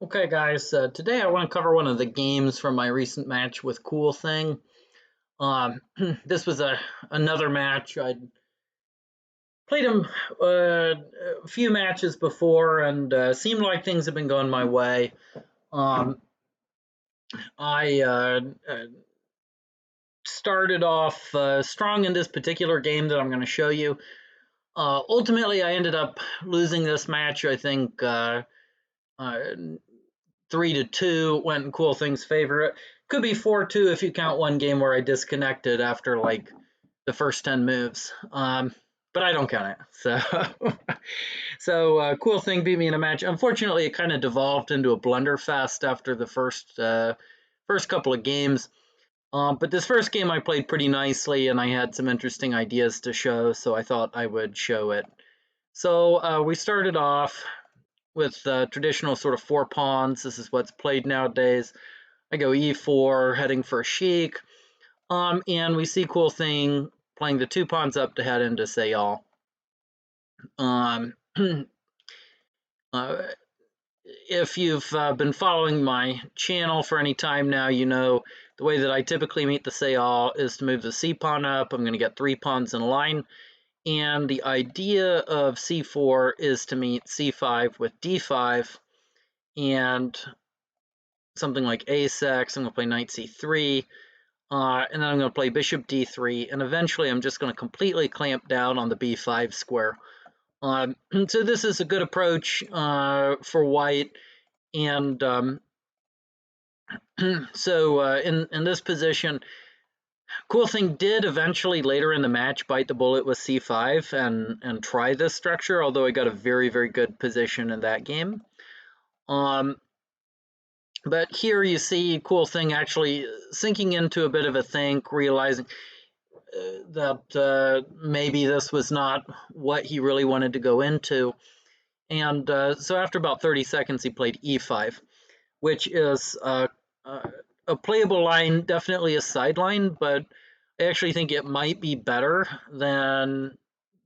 Okay, guys, today I want to cover one of the games from my recent match with Coolthing. Um, this was another match. I'd played him a few matches before, and seemed like things have been going my way. Um, I started off strong in this particular game that I'm going to show you. Ultimately, I ended up losing this match. I think uh, 3-2 went in Coolthing's favor. Could be 4-2 if you count one game where I disconnected after like the first 10 moves. But I don't count it. So Coolthing beat me in a match. Unfortunately, it kind of devolved into a blunderfest after the first couple of games. But this first game I played pretty nicely, and I had some interesting ideas to show, so I thought I would show it. So we started off with traditional sort of four pawns. This is what's played nowadays. I go e4, heading for a sheik, and we see Coolthing playing the two pawns up to head into Sayyal. Um, uh, if you've been following my channel for any time now, you know the way that I typically meet the Sayyal is to move the c pawn up. I'm going to get three pawns in a line, and the idea of c4 is to meet c5 with d5, and something like a6. I'm going to play knight c3, and then I'm going to play bishop d3, and eventually I'm just going to completely clamp down on the b5 square. So this is a good approach for white, and so in this position, Coolthing did eventually later in the match bite the bullet with c5 and try this structure, although he got a very good position in that game. But here you see Coolthing actually sinking into a bit of a think, realizing that maybe this was not what he really wanted to go into. And so after about 30 seconds, he played e5, which is a playable line, definitely a sideline, but I actually think it might be better than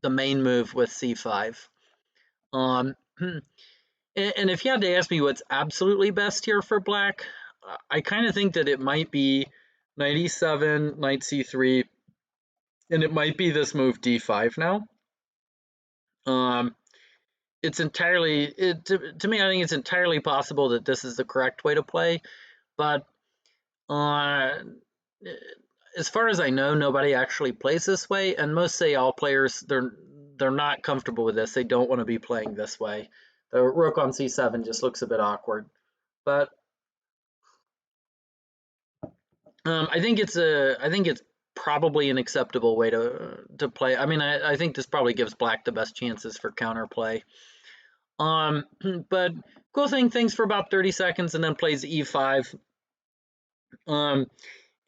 the main move with c5. Um, and if you had to ask me what's absolutely best here for black, I kind of think that it might be knight e7, knight c3, and it might be this move d5 now. It's entirely to me. I think it's entirely possible that this is the correct way to play, but as far as I know, nobody actually plays this way, and most say all players they're not comfortable with this. They don't want to be playing this way. The rook on c7 just looks a bit awkward, but I think it's probably an acceptable way to play. I mean, I think this probably gives black the best chances for counterplay. But Coolthing thinks for about 30 seconds and then plays e5. And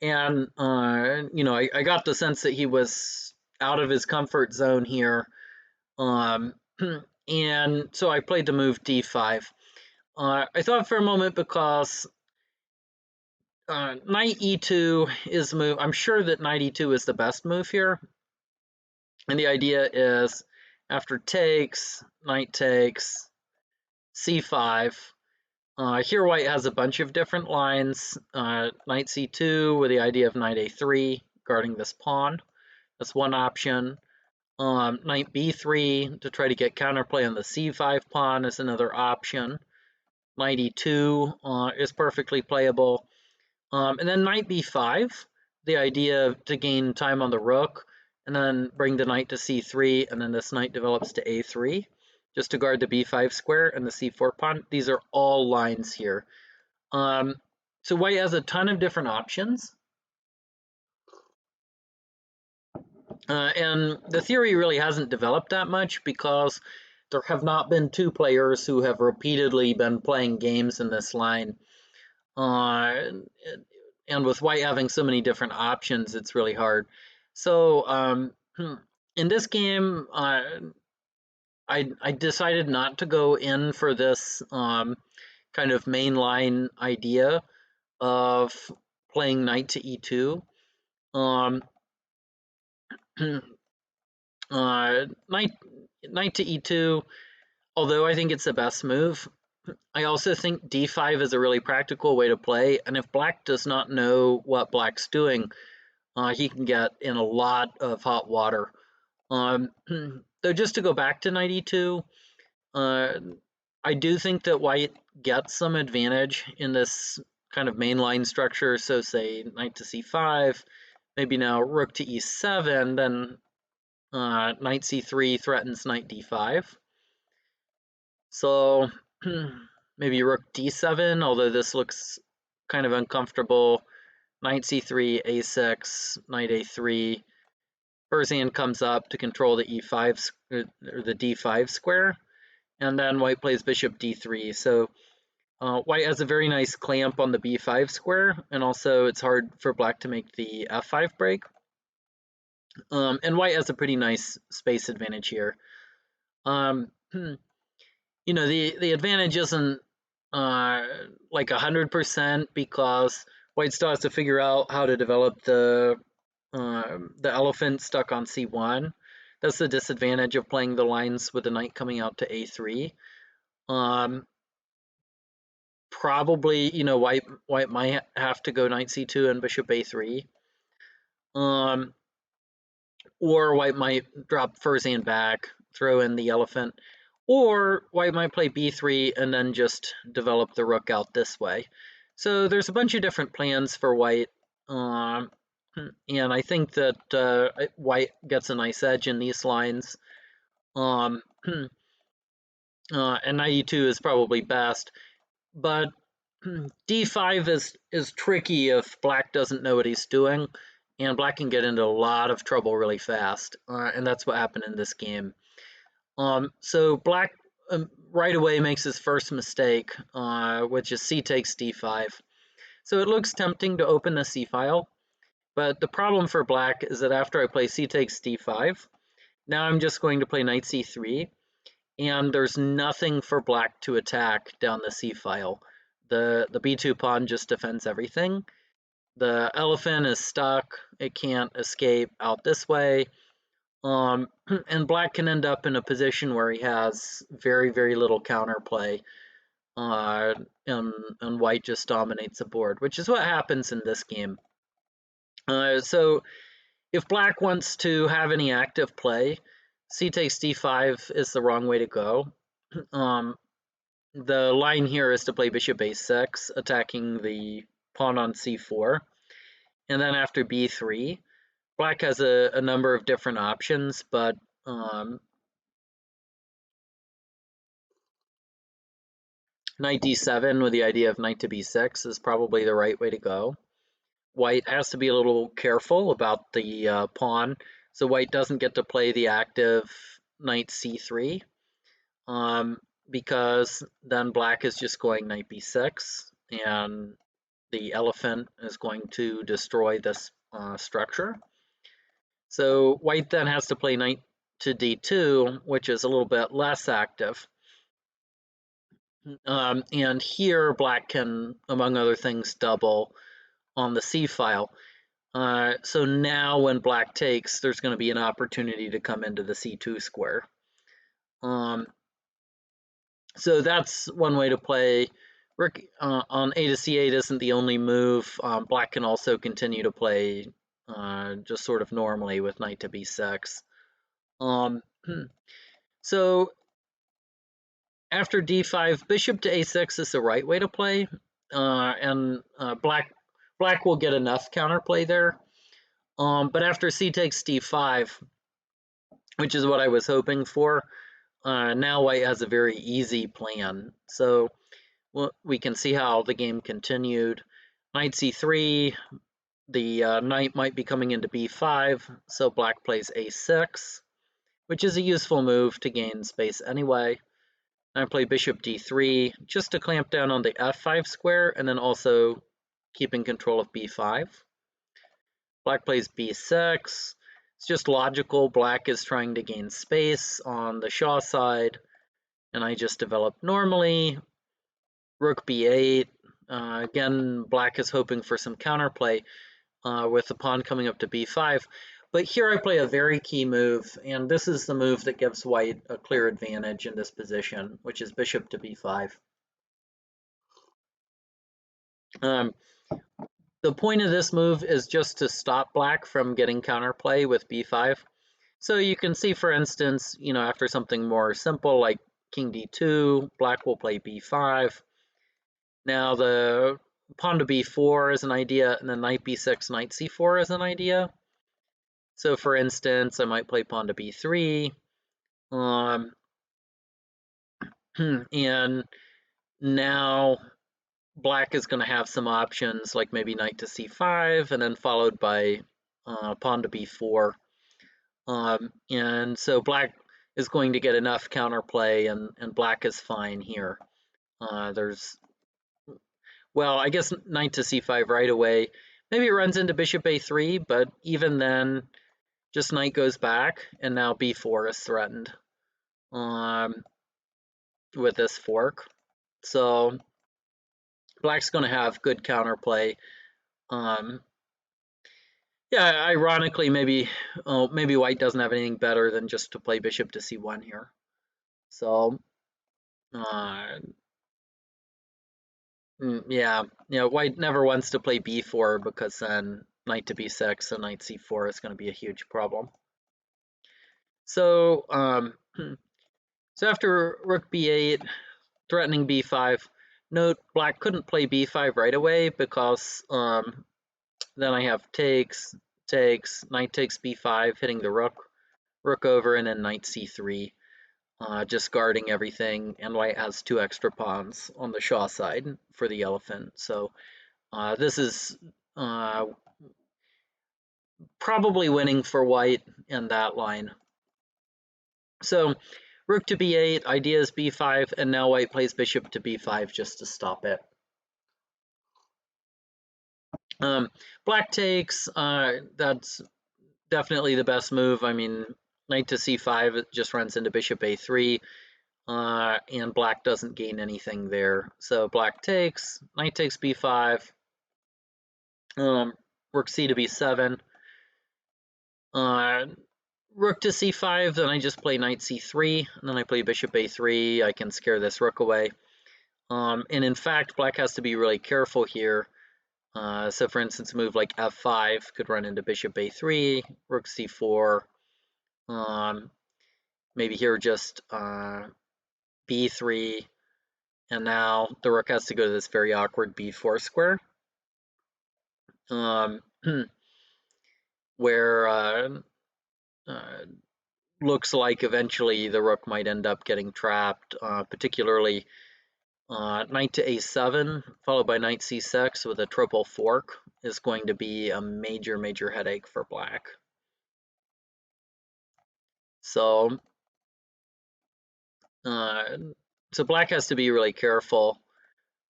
you know, I got the sense that he was out of his comfort zone here. And so I played the move d5. I thought for a moment because knight e2 is the move. I'm sure that knight e2 is the best move here. And the idea is after takes, knight takes, c5. Here white has a bunch of different lines. Knight c2 with the idea of knight a3 guarding this pawn. That's one option. Knight b3 to try to get counterplay on the c5 pawn is another option. Knight e2 is perfectly playable. And then knight b5, the idea to gain time on the rook, and then bring the knight to c3, and then this knight develops to a3, just to guard the b5 square and the c4 pawn. These are all lines here. So white has a ton of different options. And the theory really hasn't developed that much because there have not been two players who have repeatedly been playing games in this line. And with white having so many different options, it's really hard. So in this game, I decided not to go in for this kind of mainline idea of playing knight to e2. Knight to e2, although I think it's the best move, I also think d5 is a really practical way to play, and if black does not know what black's doing, he can get in a lot of hot water. Though just to go back to knight e2, uh, I do think that white gets some advantage in this kind of mainline structure. So say knight to c5, maybe now rook to e7, then knight c3 threatens knight d5. So maybe rook d7, although this looks kind of uncomfortable. Knight c3, a6, knight a3. Persian comes up to control the e5 or the d5 square, and then white plays bishop d3. So white has a very nice clamp on the b5 square, and also it's hard for black to make the f5 break. And white has a pretty nice space advantage here. You know, the advantage isn't like 100% because white still has to figure out how to develop the elephant stuck on c1. That's the disadvantage of playing the lines with the knight coming out to a3. Probably, you know, white might have to go knight c2 and bishop a3. Or white might drop Fursan back, throw in the elephant, or white might play b3 and then just develop the rook out this way. So there's a bunch of different plans for white, and I think that white gets a nice edge in these lines. And knight e2 is probably best, but d5 is tricky if black doesn't know what he's doing, and black can get into a lot of trouble really fast, and that's what happened in this game. So black right away makes his first mistake, which is c takes d5. So it looks tempting to open the c file, but the problem for black is that after I play c takes d5, now I'm just going to play knight c3, and there's nothing for black to attack down the c file. The b2 pawn just defends everything. The elephant is stuck. It can't escape out this way. And black can end up in a position where he has very, very little counterplay. And white just dominates the board, which is what happens in this game. So if black wants to have any active play, c takes d5 is the wrong way to go. The line here is to play bishop a6, attacking the pawn on c4. And then after b3, black has a number of different options, but knight d7 with the idea of knight to b6 is probably the right way to go. White has to be a little careful about the pawn, so white doesn't get to play the active knight c3, because then black is just going knight b6, and the elephant is going to destroy this structure. So white then has to play knight to d2, which is a little bit less active. And here black can, among other things, double on the c file. So now when black takes, there's going to be an opportunity to come into the c2 square. So that's one way to play. Rook on a to c8 isn't the only move. Black can also continue to play just sort of normally with knight to b6. So after d5, bishop to a6 is the right way to play, and black will get enough counterplay there. But after c takes d5, which is what I was hoping for, now white has a very easy plan. So we can see how the game continued. Knight c3, the knight might be coming into b5, so black plays a6, which is a useful move to gain space anyway. I play bishop d3 just to clamp down on the f5 square and then also keeping control of b5. Black plays b6. It's just logical. Black is trying to gain space on the Shah side, and I just develop normally. Rook b8. Again, black is hoping for some counterplay with the pawn coming up to b5. But here I play a very key move, and this is the move that gives white a clear advantage in this position, which is bishop to b5. Um, the point of this move is just to stop black from getting counterplay with b5. So you can see, for instance, after something more simple like king d2, black will play b5. Now the pawn to b4 is an idea, and then knight b6, knight c4 is an idea. So for instance, I might play pawn to b3, um, and now black is going to have some options like maybe knight to c5, and then followed by pawn to b4. And so black is going to get enough counterplay, and black is fine here. Well, I guess knight to c5 right away. Maybe it runs into bishop a3, but even then, just knight goes back, and now b4 is threatened with this fork. So black's going to have good counterplay. Yeah, ironically, maybe white doesn't have anything better than just to play bishop to c1 here. So, yeah, white never wants to play b4 because then knight to b6 and knight c4 is going to be a huge problem. So, so after rook b8, threatening b5, note black couldn't play b5 right away because then I have takes, knight takes b5, hitting the rook over, and then knight c3, just guarding everything, and white has 2 extra pawns on the Shah side for the elephant. So this is probably winning for white in that line. So rook to b8, idea is b5, and now white plays bishop to b5 just to stop it. Black takes, that's definitely the best move. I mean, knight to c5, it just runs into bishop a3, and black doesn't gain anything there. So black takes, knight takes b5, rook c to b7, rook to c5, then I just play knight c3, and then I play bishop a3, I can scare this rook away. And in fact, black has to be really careful here. So for instance, a move like f5 could run into bishop a3, rook c4, maybe here just b3, and now the rook has to go to this very awkward b4 square, where looks like eventually the rook might end up getting trapped, particularly knight to a7 followed by knight c6 with a triple fork is going to be a major, major headache for black. So, so black has to be really careful,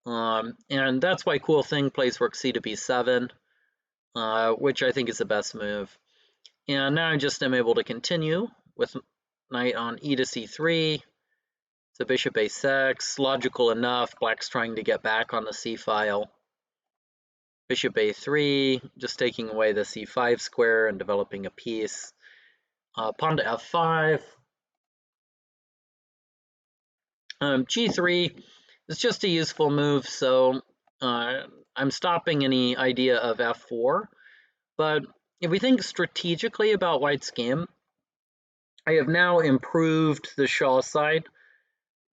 and that's why Coolthing plays rook c to b7, which I think is the best move. And now I just am able to continue with knight on e to c3, so bishop a6, logical enough, black's trying to get back on the c file. Bishop a3, just taking away the c5 square and developing a piece. Pawn to f5. G3 is just a useful move, so I'm stopping any idea of f4. But if we think strategically about white's game, I have now improved the Shah side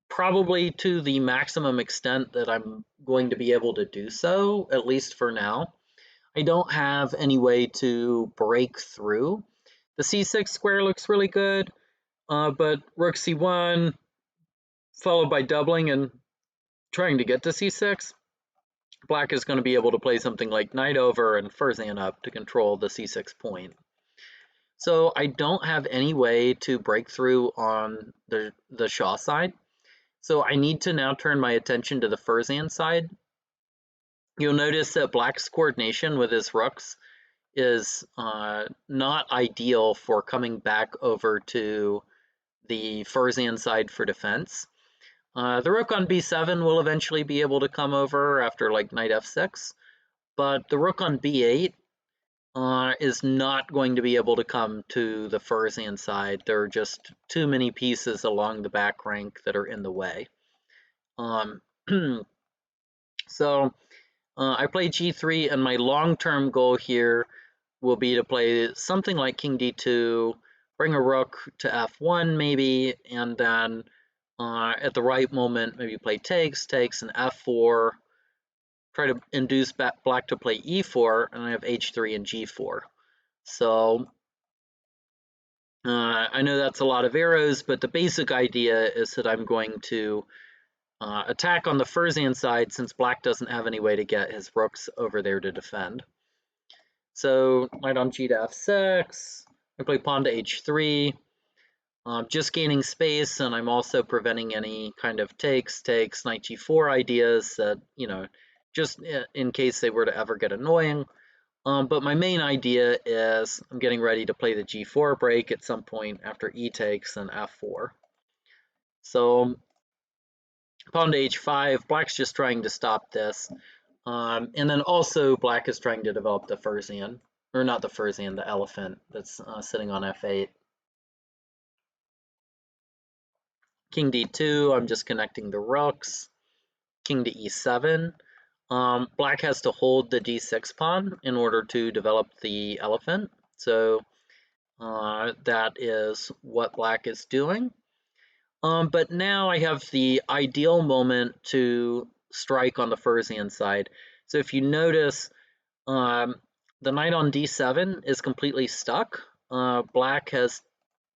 probably to the maximum extent that I'm going to be able to do so, at least for now. I don't have any way to break through. The c6 square looks really good, but rook c1 followed by doubling and trying to get to c6, black is going to be able to play something like knight over and Furzan up to control the c6 point. So I don't have any way to break through on the Shah side. So I need to now turn my attention to the Furzan side. You'll notice that black's coordination with his rooks is not ideal for coming back over to the Furzan side for defense. The rook on b7 will eventually be able to come over after like knight f6, but the rook on b8 is not going to be able to come to the Furzan side. There are just too many pieces along the back rank that are in the way. So I play g3, and my long-term goal here will be to play something like king d2, bring a rook to f1 maybe, and then at the right moment maybe play takes, and f4, try to induce black to play e4, and I have h3 and g4. So I know that's a lot of arrows, but the basic idea is that I'm going to attack on the Fursan side since black doesn't have any way to get his rooks over there to defend. So knight on g to f6, I play pawn to h3, just gaining space, and I'm also preventing any kind of takes, knight g4 ideas that, you know, just in case they were to ever get annoying. But my main idea is I'm getting ready to play the g4 break at some point after e takes and f4. So pawn to h5, black's just trying to stop this. And then also black is trying to develop the Fursan, or not the Fursan, the elephant that's sitting on f8. King d2, I'm just connecting the rooks. King to e7. Black has to hold the d6 pawn in order to develop the elephant. So that is what black is doing. But now I have the ideal moment to strike on the Fursan side. So if you notice, the knight on d7 is completely stuck. Black has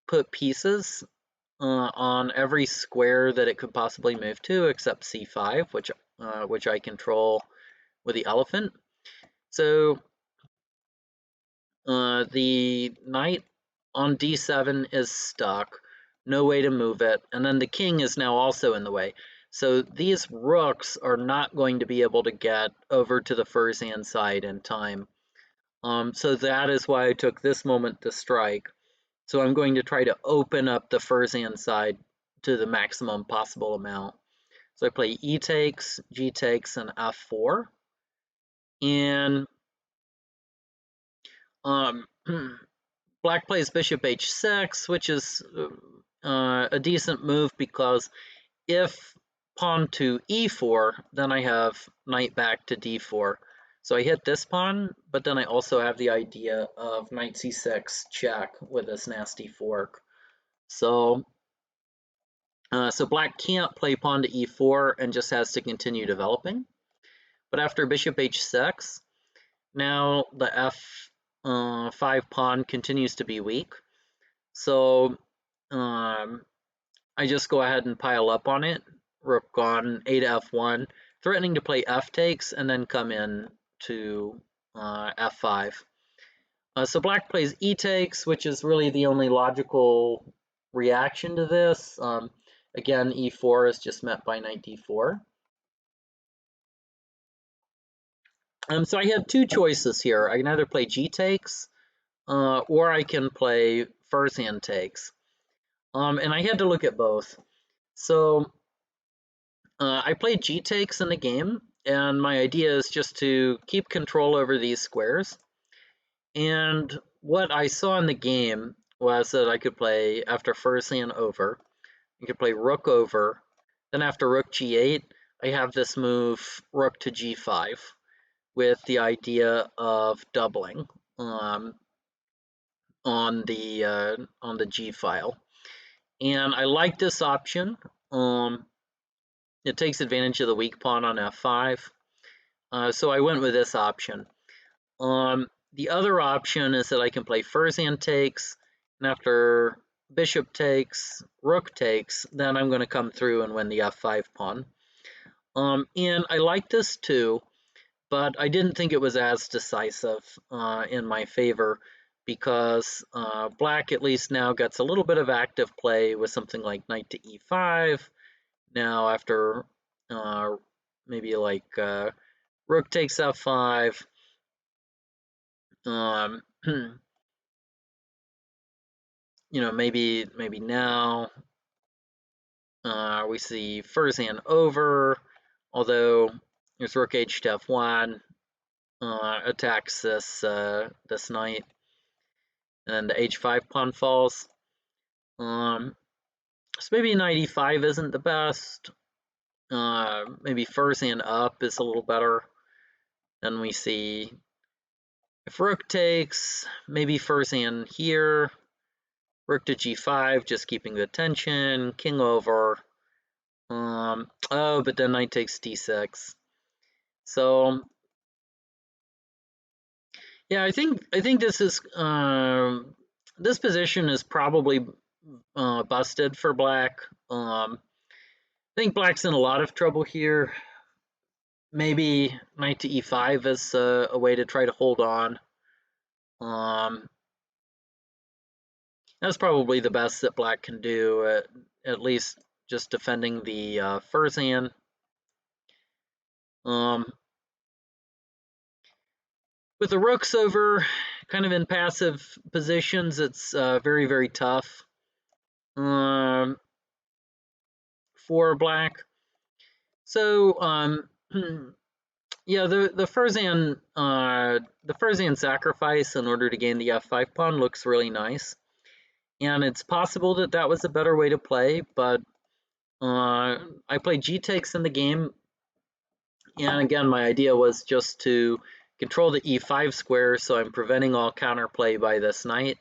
put pieces on every square that it could possibly move to, except c5, which I control with the elephant. So the knight on d7 is stuck, no way to move it, and then the king is now also in the way. So these rooks are not going to be able to get over to the Fursan side in time. So that is why I took this moment to strike. So I'm going to try to open up the Fursan side to the maximum possible amount. So I play e takes, g takes, and f4. And black plays bishop h6, which is a decent move because if pawn to e4, then I have knight back to d4. So I hit this pawn, but then I also have the idea of knight c6 check with this nasty fork. So, so black can't play pawn to e4 and just has to continue developing. But after bishop h6, now the f5 pawn continues to be weak. So I just go ahead and pile up on it, rook on a to f1, threatening to play f takes and then come in to f5. So black plays e takes, which is really the only logical reaction to this. Again, e4 is just met by knight d4. So I have two choices here. I can either play g takes, or I can play Fursan takes. And I had to look at both. So I played g takes in the game, and my idea is just to keep control over these squares. And what I saw in the game was that I could play after Fursan over, I could play rook over, then after rook g8, I have this move rook to g5 with the idea of doubling on the g file. And I like this option. It takes advantage of the weak pawn on f5. So I went with this option. The other option is that I can play Fursan takes, and after bishop takes, rook takes, then I'm going to come through and win the f5 pawn. And I like this too, but I didn't think it was as decisive in my favor because black at least now gets a little bit of active play with something like knight to e5. Now after maybe like rook takes f5, you know, maybe now we see Fursan over, although there's rook h to f1, attacks this knight, and the h5 pawn falls. So maybe knight e5 isn't the best. Maybe Fursan up is a little better. Then we see if rook takes, maybe first hand here, rook to g5, just keeping the tension, king over. Oh, but then knight takes d6. So yeah, I think this is this position is probably busted for black. I think black's in a lot of trouble here. Maybe knight to e5 is a way to try to hold on. That's probably the best that black can do, at least just defending the first hand. With the rooks over, kind of in passive positions, it's very, very tough for black. So, yeah, the first hand sacrifice in order to gain the f5 pawn looks really nice, and it's possible that that was a better way to play. But I played g takes in the game, and again, my idea was just to control the e5 square, so I'm preventing all counterplay by this knight,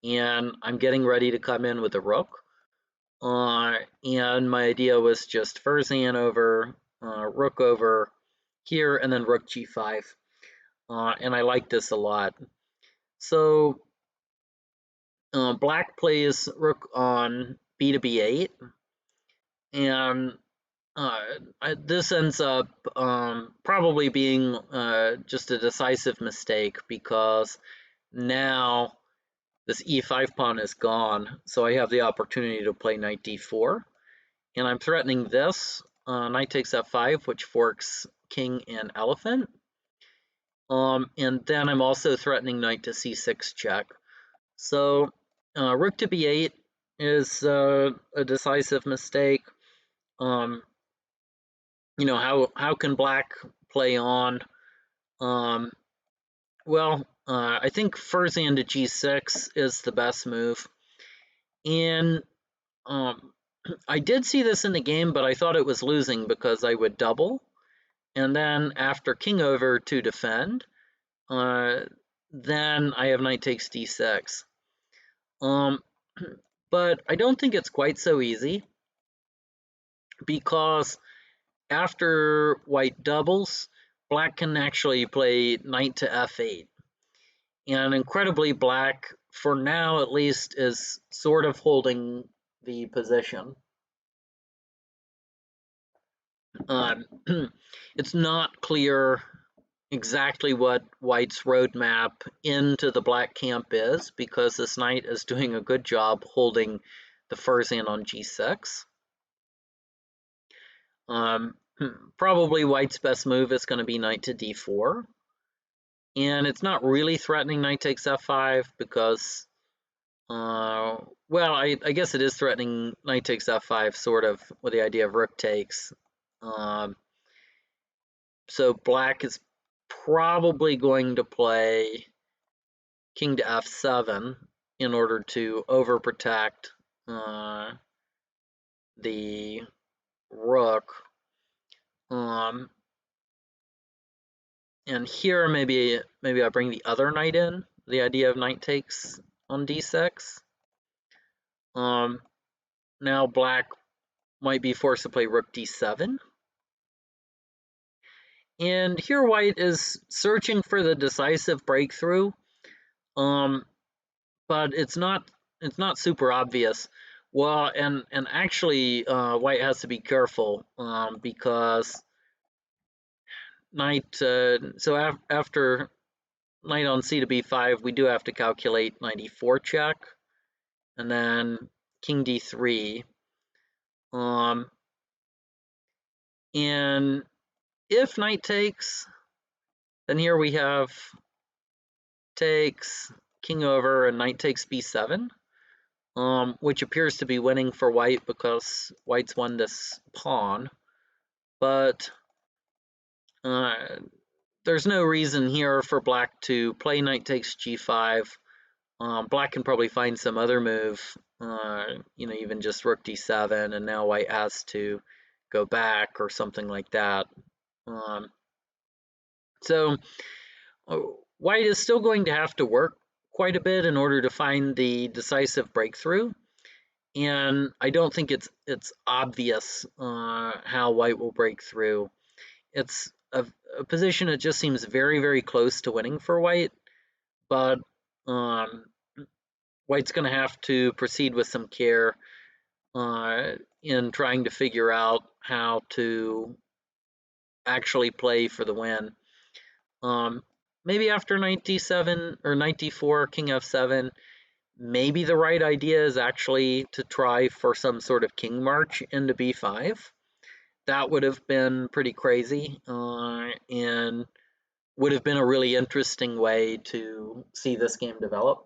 and I'm getting ready to come in with a rook. And my idea was just first hand over, rook over here, and then rook g5. And I like this a lot. So black plays rook on b to b8, and this ends up probably being just a decisive mistake, because now this e5 pawn is gone, so I have the opportunity to play knight d4, and I'm threatening this. Knight takes f5, which forks king and elephant. And then I'm also threatening knight to c6 check. So rook to b8 is a decisive mistake. You know, how can black play on? Well, I think first hand to g6 is the best move. And I did see this in the game, but I thought it was losing because I would double, and then after king over to defend, then I have knight takes d6. But I don't think it's quite so easy, because after white doubles, black can actually play knight to f8. And incredibly, black, for now at least, is sort of holding the position. It's not clear exactly what white's roadmap into the black camp is, because this knight is doing a good job holding the first hand on g6. Probably white's best move is going to be knight to d4. And it's not really threatening knight takes f5, because, well, I guess it is threatening knight takes f5, sort of, with the idea of rook takes. So black is probably going to play king to f7 in order to overprotect the rook. And here maybe I bring the other knight in, the idea of knight takes on d6. Now black might be forced to play rook d7. And here white is searching for the decisive breakthrough, but it's not super obvious. Well, and actually, white has to be careful, because knight. So after knight on c to b5, we do have to calculate knight e4 check, and then king d3. And if knight takes, then here we have takes, king over, and knight takes b7, which appears to be winning for white because white's won this pawn. But there's no reason here for black to play knight takes g5. Black can probably find some other move, you know, even just rook d7, and now white has to go back or something like that. So white is still going to have to work quite a bit in order to find the decisive breakthrough, and I don't think it's obvious how white will break through. It's a position that just seems very close to winning for white, but um, white's going to have to proceed with some care in trying to figure out how to actually play for the win. Um, Maybe after 97 or 94, king f7, maybe the right idea is actually to try for some sort of king march into b5. That would have been pretty crazy and would have been a really interesting way to see this game develop.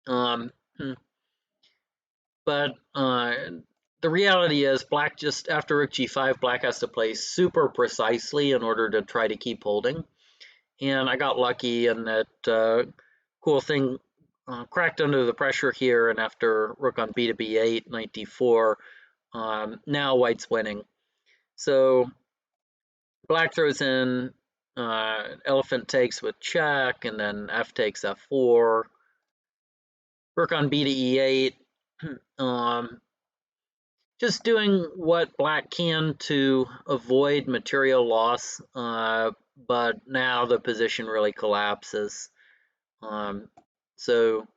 Um, but the reality is black just after rook g5, black has to play super precisely in order to try to keep holding. And I got lucky in that Coolthing cracked under the pressure here, and after rook on b to b8, knight d4, now white's winning. So black throws in elephant takes with check, and then f takes f4, rook on b to e8. Just doing what black can to avoid material loss, but now the position really collapses. So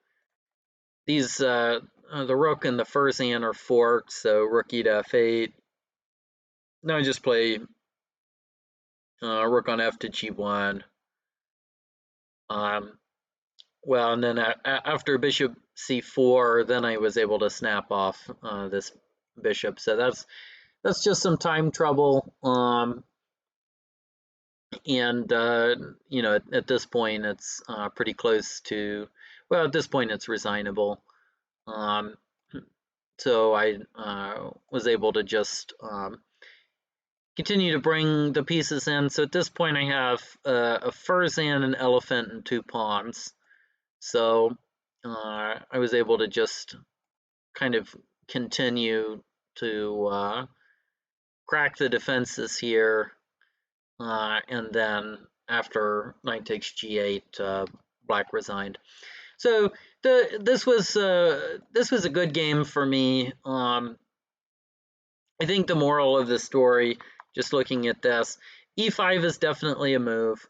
these the rook and the fursan are forked, so rook e to f8. Now I just play rook on f to g1. Well, and then after bishop c4, then I was able to snap off this bishop. So that's just some time trouble. And you know, at this point, it's pretty close to. Well, at this point, it's resignable. So I was able to just continue to bring the pieces in. So at this point, I have a fursan, an elephant, and 2 pawns. So I was able to just kind of continue to crack the defenses here, and then after knight takes g8, black resigned. So this was a good game for me. I think the moral of the story, just looking at this, e5 is definitely a move.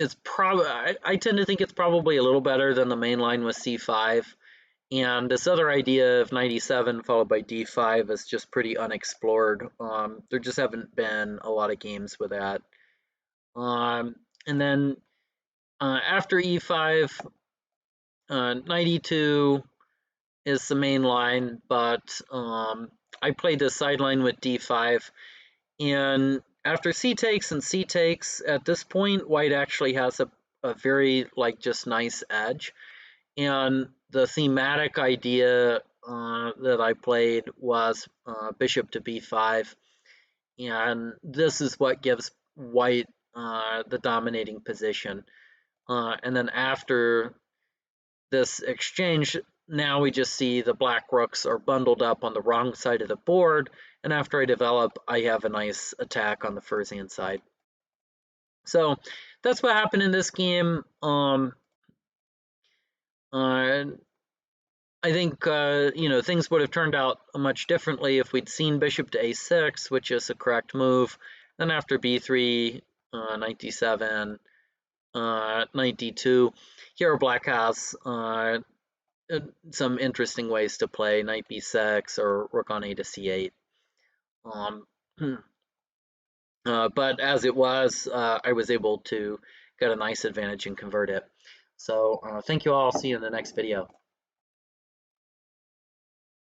It's probably I tend to think it's probably a little better than the main line with c5. And this other idea of 97 followed by d5 is just pretty unexplored. There just haven't been a lot of games with that. And then after e5, knight e2 is the main line, but I played the sideline with d5. And after c takes and c takes, at this point, white actually has a very just nice edge. And the thematic idea that I played was bishop to b5, and this is what gives white the dominating position. And then after this exchange, now we just see the black rooks are bundled up on the wrong side of the board, and after I develop, I have a nice attack on the fursan side. So that's what happened in this game. I think you know, things would have turned out much differently if we'd seen bishop to a6, which is a correct move. Then after b3, knight d7, knight d2. Here black has some interesting ways to play knight b6 or rook on a to c8. But as it was, I was able to get a nice advantage and convert it. So thank you all. I'll see you in the next video.